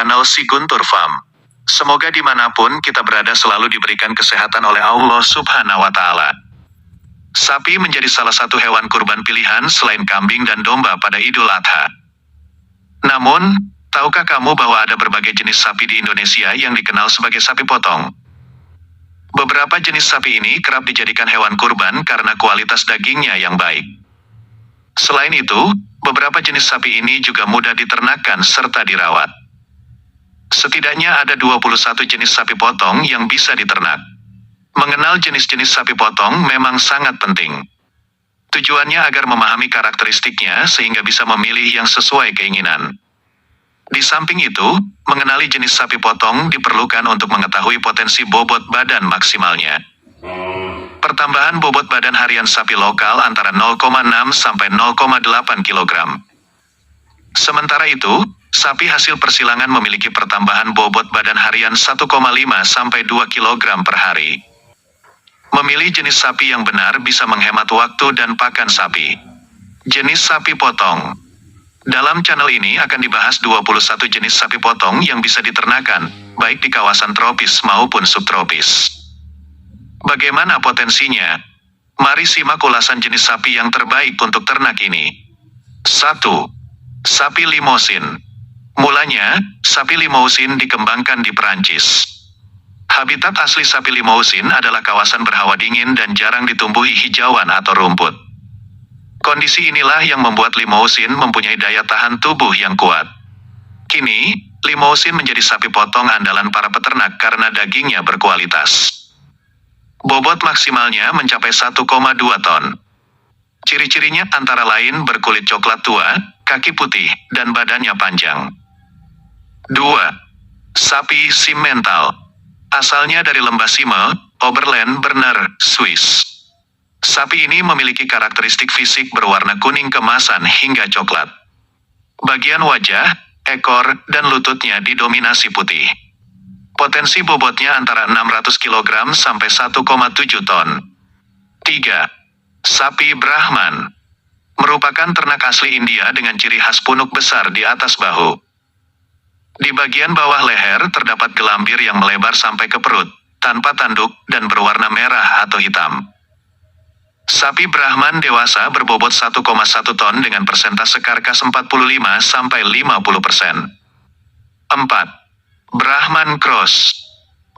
channel Si Guntur Farm. Semoga dimanapun kita berada selalu diberikan kesehatan oleh Allah Subhanahu wa Ta'ala. Sapi menjadi salah satu hewan kurban pilihan selain kambing dan domba pada Idul Adha. Namun, tahukah kamu bahwa ada berbagai jenis sapi di Indonesia yang dikenal sebagai sapi potong? Beberapa jenis sapi ini kerap dijadikan hewan kurban karena kualitas dagingnya yang baik. Selain itu, beberapa jenis sapi ini juga mudah diternakan serta dirawat. Setidaknya ada 21 jenis sapi potong yang bisa diternak. Mengenal jenis-jenis sapi potong memang sangat penting. Tujuannya agar memahami karakteristiknya sehingga bisa memilih yang sesuai keinginan. Di samping itu, mengenali jenis sapi potong diperlukan untuk mengetahui potensi bobot badan maksimalnya. Pertambahan bobot badan harian sapi lokal antara 0,6 sampai 0,8 kg. Sementara itu, sapi hasil persilangan memiliki pertambahan bobot badan harian 1,5 sampai 2 kg per hari. Memilih jenis sapi yang benar bisa menghemat waktu dan pakan sapi. Jenis sapi potong. Dalam channel ini akan dibahas 21 jenis sapi potong yang bisa diternakan, baik di kawasan tropis maupun subtropis. Bagaimana potensinya? Mari simak ulasan jenis sapi yang terbaik untuk ternak ini. 1. Sapi Limousin. Mulanya, sapi Limousin dikembangkan di Perancis. Habitat asli sapi Limousin adalah kawasan berhawa dingin dan jarang ditumbuhi hijauan atau rumput. Kondisi inilah yang membuat Limousin mempunyai daya tahan tubuh yang kuat. Kini, Limousin menjadi sapi potong andalan para peternak karena dagingnya berkualitas. Bobot maksimalnya mencapai 1,2 ton. Ciri-cirinya antara lain berkulit coklat tua, kaki putih, dan badannya panjang. 2. Sapi Simmental. Asalnya dari lembah Sime, Oberland, Berner, Swiss. Sapi ini memiliki karakteristik fisik berwarna kuning kemasan hingga coklat. Bagian wajah, ekor, dan lututnya didominasi putih. Potensi bobotnya antara 600 kg sampai 1,7 ton. 3. Sapi Brahman. Merupakan ternak asli India dengan ciri khas punuk besar di atas bahu. Di bagian bawah leher terdapat gelambir yang melebar sampai ke perut, tanpa tanduk, dan berwarna merah atau hitam. Sapi Brahman dewasa berbobot 1,1 ton dengan persentase karkas 45-50%. 4. Brahman Cross.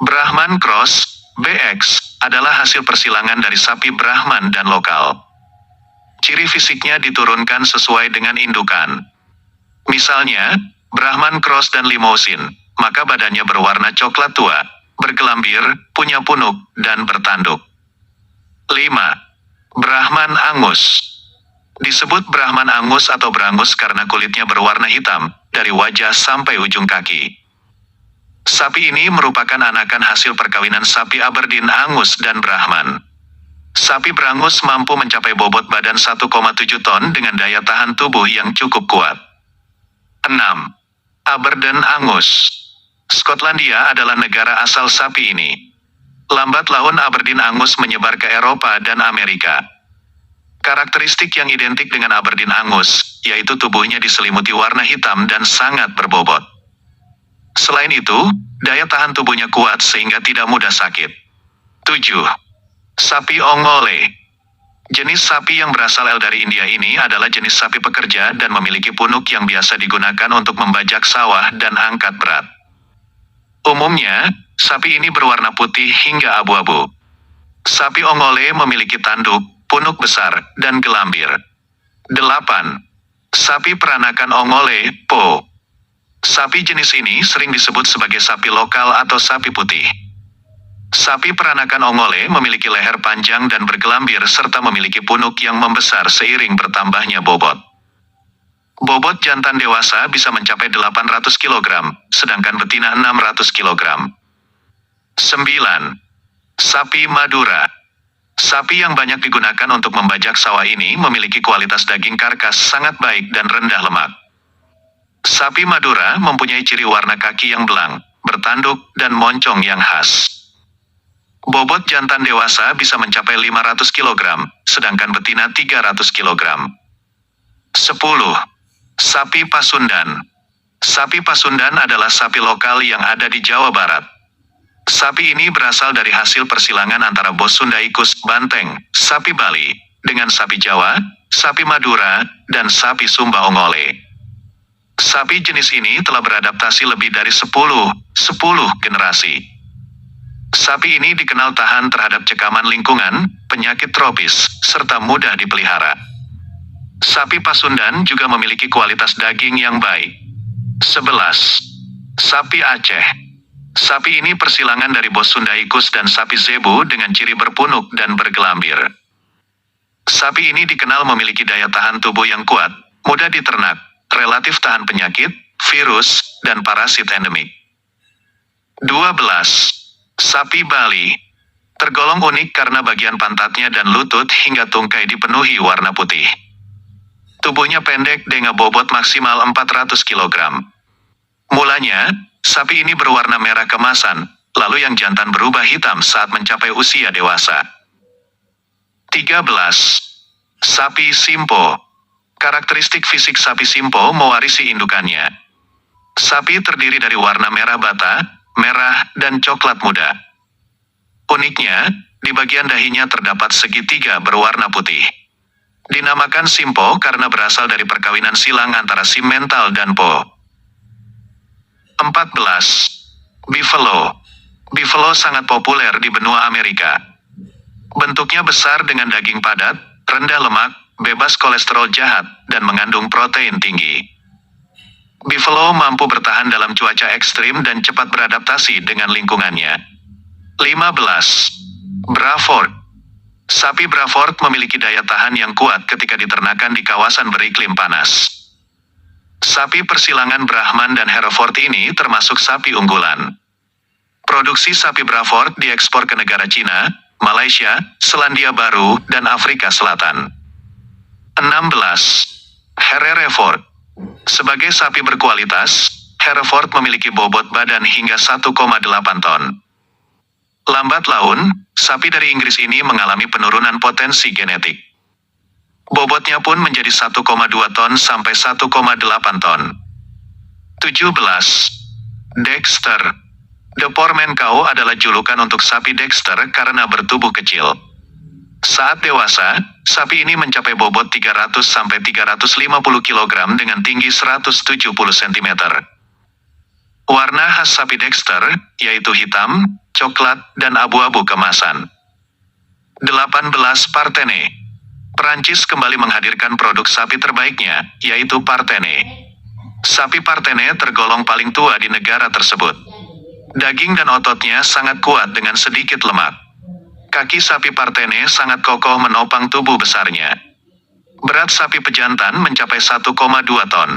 Brahman Cross, BX, adalah hasil persilangan dari sapi Brahman dan lokal. Ciri fisiknya diturunkan sesuai dengan indukan. Misalnya, Brahman Cross dan Limousin, maka badannya berwarna coklat tua, bergelambir, punya punuk, dan bertanduk. 5. Brahman Angus. Disebut Brahman Angus atau Brangus karena kulitnya berwarna hitam, dari wajah sampai ujung kaki. Sapi ini merupakan anakan hasil perkawinan sapi Aberdeen Angus dan Brahman. Sapi Brangus mampu mencapai bobot badan 1,7 ton dengan daya tahan tubuh yang cukup kuat. 6. Aberdeen Angus. Skotlandia adalah negara asal sapi ini. Lambat laun Aberdeen Angus menyebar ke Eropa dan Amerika. Karakteristik yang identik dengan Aberdeen Angus, yaitu tubuhnya diselimuti warna hitam dan sangat berbobot. Selain itu, daya tahan tubuhnya kuat sehingga tidak mudah sakit. 7. Sapi Ongole. Jenis sapi yang berasal dari India ini adalah jenis sapi pekerja dan memiliki punuk yang biasa digunakan untuk membajak sawah dan angkat berat. Umumnya, sapi ini berwarna putih hingga abu-abu. Sapi Ongole memiliki tanduk, punuk besar, dan gelambir. 8. Sapi peranakan Ongole, Po. Sapi jenis ini sering disebut sebagai sapi lokal atau sapi putih. Sapi peranakan Ongole memiliki leher panjang dan bergelambir serta memiliki punuk yang membesar seiring bertambahnya bobot. Bobot jantan dewasa bisa mencapai 800 kg, sedangkan betina 600 kg. 9. Sapi Madura. Sapi yang banyak digunakan untuk membajak sawah ini memiliki kualitas daging karkas sangat baik dan rendah lemak. Sapi Madura mempunyai ciri warna kaki yang belang, bertanduk, dan moncong yang khas. Bobot jantan dewasa bisa mencapai 500 kg, sedangkan betina 300 kg. 10. Sapi Pasundan. Sapi Pasundan adalah sapi lokal yang ada di Jawa Barat. Sapi ini berasal dari hasil persilangan antara Bos Sundaikus, Banteng, sapi Bali, dengan sapi Jawa, sapi Madura, dan sapi Sumba Ongole. Sapi jenis ini telah beradaptasi lebih dari 10 generasi. Sapi ini dikenal tahan terhadap cekaman lingkungan, penyakit tropis, serta mudah dipelihara. Sapi Pasundan juga memiliki kualitas daging yang baik. 11. Sapi Aceh. Sapi ini persilangan dari Bos Sundaikus dan sapi Zebu dengan ciri berpunuk dan bergelambir. Sapi ini dikenal memiliki daya tahan tubuh yang kuat, mudah diternak, relatif tahan penyakit, virus, dan parasit endemik. 12. Sapi Bali. Tergolong unik karena bagian pantatnya dan lutut hingga tungkai dipenuhi warna putih. Tubuhnya pendek dengan bobot maksimal 400 kg. Mulanya, sapi ini berwarna merah kemasan, lalu yang jantan berubah hitam saat mencapai usia dewasa. 13. Sapi Simpo. Karakteristik fisik sapi Simpo mewarisi indukannya. Sapi terdiri dari warna merah bata, merah, dan coklat muda. Uniknya, di bagian dahinya terdapat segitiga berwarna putih. Dinamakan Simpo karena berasal dari perkawinan silang antara Simmental dan Po. 14. Buffalo. Buffalo sangat populer di benua Amerika. Bentuknya besar dengan daging padat, rendah lemak, bebas kolesterol jahat, dan mengandung protein tinggi. Buffalo mampu bertahan dalam cuaca ekstrim dan cepat beradaptasi dengan lingkungannya. 15. Braford. Sapi Braford memiliki daya tahan yang kuat ketika diternakan di kawasan beriklim panas. Sapi persilangan Brahman dan Hereford ini termasuk sapi unggulan. Produksi sapi Braford diekspor ke negara Cina, Malaysia, Selandia Baru, dan Afrika Selatan. 16. Hereford. Sebagai sapi berkualitas, Hereford memiliki bobot badan hingga 1,8 ton. Lambat laun, sapi dari Inggris ini mengalami penurunan potensi genetik. Bobotnya pun menjadi 1,2 ton sampai 1,8 ton. 17. Dexter. The Poorman Cow adalah julukan untuk sapi Dexter karena bertubuh kecil. Saat dewasa, sapi ini mencapai bobot 300 sampai 350 kg dengan tinggi 170 cm. Warna khas sapi Dexter, yaitu hitam, coklat, dan abu-abu kemasan. 18. Partene. Perancis kembali menghadirkan produk sapi terbaiknya, yaitu Partene. Sapi Partene tergolong paling tua di negara tersebut. Daging dan ototnya sangat kuat dengan sedikit lemak. Kaki sapi Partene sangat kokoh menopang tubuh besarnya. Berat sapi pejantan mencapai 1,2 ton.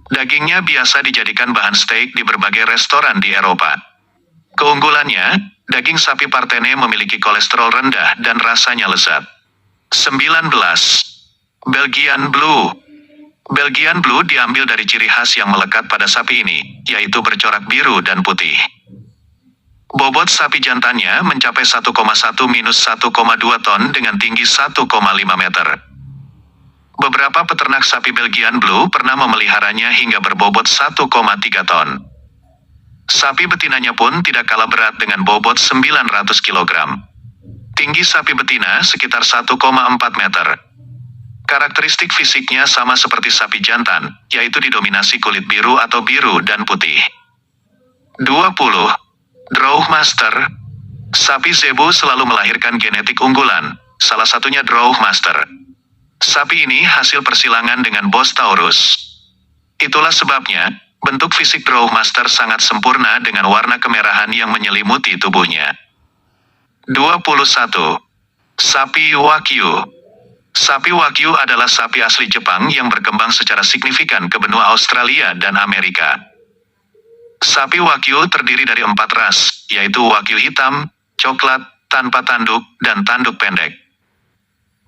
Dagingnya biasa dijadikan bahan steak di berbagai restoran di Eropa. Keunggulannya, daging sapi Partene memiliki kolesterol rendah dan rasanya lezat. 19. Belgian Blue. Belgian Blue diambil dari ciri khas yang melekat pada sapi ini, yaitu bercorak biru dan putih. Bobot sapi jantannya mencapai 1,1-1,2 ton dengan tinggi 1,5 meter. Beberapa peternak sapi Belgian Blue pernah memeliharanya hingga berbobot 1,3 ton. Sapi betinanya pun tidak kalah berat dengan bobot 900 kg. Tinggi sapi betina sekitar 1,4 meter. Karakteristik fisiknya sama seperti sapi jantan, yaitu didominasi kulit biru atau biru dan putih. 20. Draughmaster. Sapi Zebu selalu melahirkan genetik unggulan, salah satunya Draughmaster. Sapi ini hasil persilangan dengan Bos Taurus. Itulah sebabnya, bentuk fisik Draughmaster sangat sempurna dengan warna kemerahan yang menyelimuti tubuhnya. 21. Sapi Wagyu. Sapi Wagyu adalah sapi asli Jepang yang berkembang secara signifikan ke benua Australia dan Amerika. Sapi Wagyu terdiri dari 4 ras, yaitu Wagyu hitam, coklat, tanpa tanduk, dan tanduk pendek.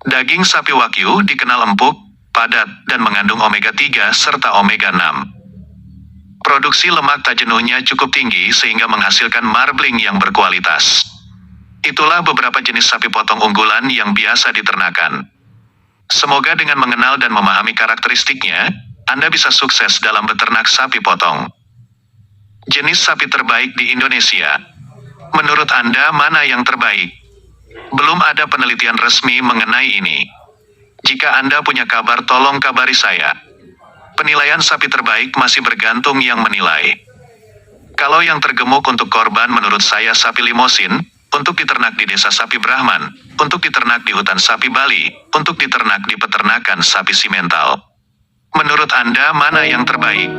Daging sapi Wagyu dikenal empuk, padat, dan mengandung omega 3 serta omega 6. Produksi lemak tak jenuhnya cukup tinggi sehingga menghasilkan marbling yang berkualitas. Itulah beberapa jenis sapi potong unggulan yang biasa diternakan. Semoga dengan mengenal dan memahami karakteristiknya, Anda bisa sukses dalam beternak sapi potong. Jenis sapi terbaik di Indonesia. Menurut Anda mana yang terbaik? Belum ada penelitian resmi mengenai ini. Jika Anda punya kabar tolong kabari saya. Penilaian sapi terbaik masih bergantung yang menilai. Kalau yang tergemuk untuk korban menurut saya sapi limosin, untuk diternak di desa sapi Brahman, untuk diternak di hutan sapi Bali, untuk diternak di peternakan sapi simental. Menurut Anda mana yang terbaik?